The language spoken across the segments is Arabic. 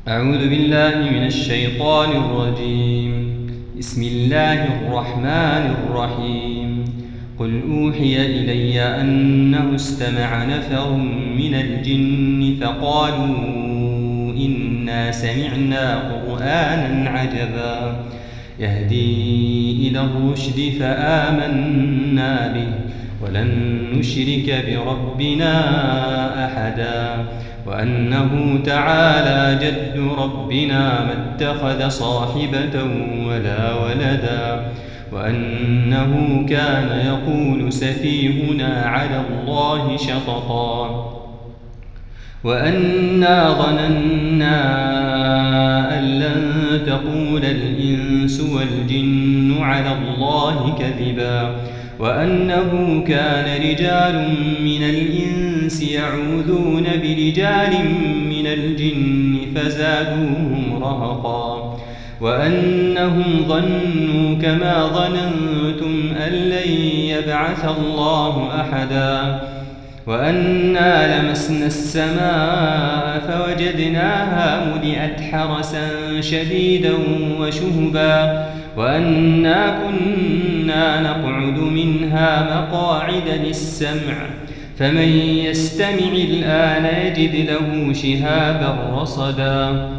أعوذ بالله من الشيطان الرجيم. بسم الله الرحمن الرحيم. قل أوحي إلي أنه استمع نفر من الجن فقالوا إنا سمعنا قرآنا عجبا يهدي إلى الرشد فآمنا به ولن نشرك بربنا أحدا وأنه تعالى جد ربنا ما اتخذ صاحبة ولا ولدا وأنه كان يقول سفيهنا على الله شططا وأنا ظننا أن لن تقول الإنس والجن على الله كذبا وأنه كان رجال من الإنس يعوذون برجال من الجن فزادوهم رهقا وأنهم ظنوا كما ظننتم أن لن يبعث الله أحدا وأنا لمسنا السماء فوجدناها ملئت حرسا شديدا وشهبا وأنا كنا نقعد منها مقاعد للسمع فمن يستمع الآن يجد له شهابا رصدا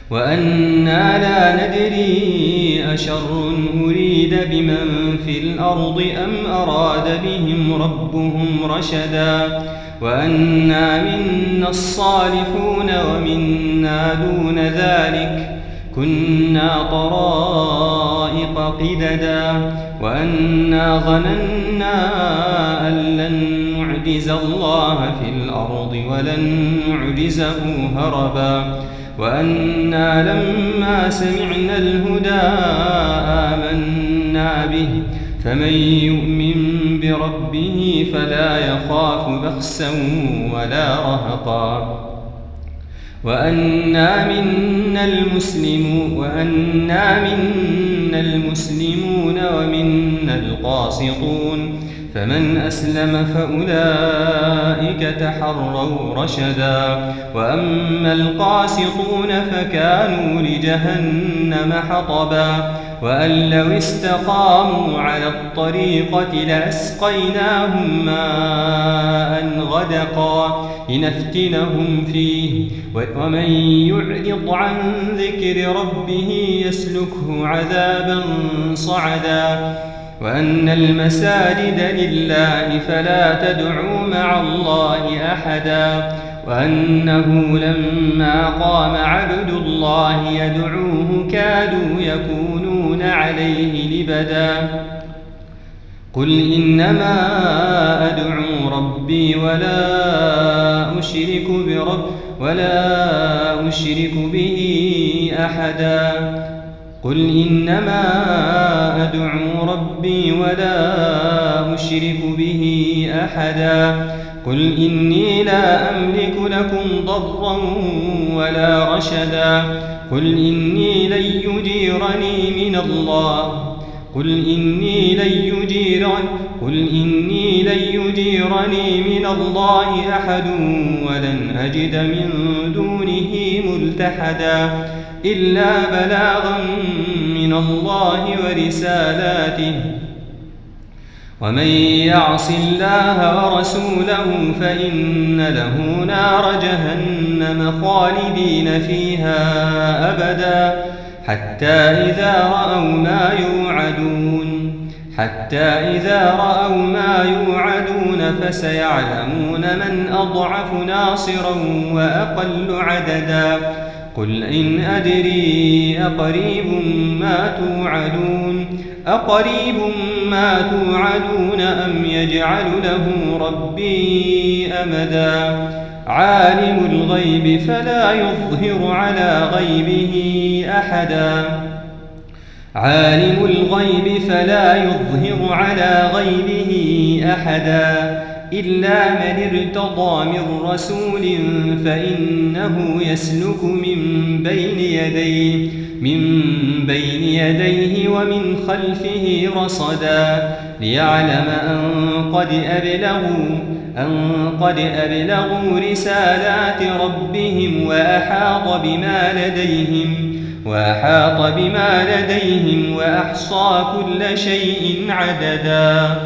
وأنا لا ندري أشر أريد بمن في الأرض أم أراد بهم ربهم رشدا وأنا منا الصالحون ومنا دون ذلك كنا طرائق قددا وأنا ظننا أن لن نعجز الله في الأرض ولن نعجزه هربا وأنا لما سمعنا الهدى آمنا به فمن يؤمن بربه فلا يخاف بخسا ولا رهقا وأنا منا المسلمون ومنا القاسطون فمن أسلم فأولئك تحروا رشدا وأما القاسطون فكانوا لجهنم حطبا وأن لو استقاموا على الطريقة لأسقيناهم ماء غدقا لنفتنهم فيه ومن يعرض عن ذكر ربه يسلكه عذابا صعدا وأن المساجد لله فلا تدعوا مع الله أحدا وأنه لما قام عبد الله يدعوه كادوا يكونون عليه لبدا قل إنما أدعو ربي ولا أشرك به أحدا قل إنما أدعو ربي ولا أشرك به أحدا قل إني لا أملك لكم ضرا ولا رشدا قل إني لن يجيرني من الله أحد ولن أجد من دونه ملتحدا إلا بلاغا من الله ورسالاته ومن يعص الله ورسوله فإن له نار جهنم خالدين فيها أبدا حتى إذا رأوا ما يوعدون فسيعلمون من أضعف ناصرا وأقل عددا قل إن أدري أقريب ما توعدون أم يجعل له ربي أمدا عالم الغيب فلا يظهر على غيبه أحدا إلا من ارتضى من رسول فإنه يسلك من بين يديه ومن خلفه رصدا ليعلم أن قد أبلغوا رسالات ربهم وأحاط بما لديهم وأحصى كل شيء عددا.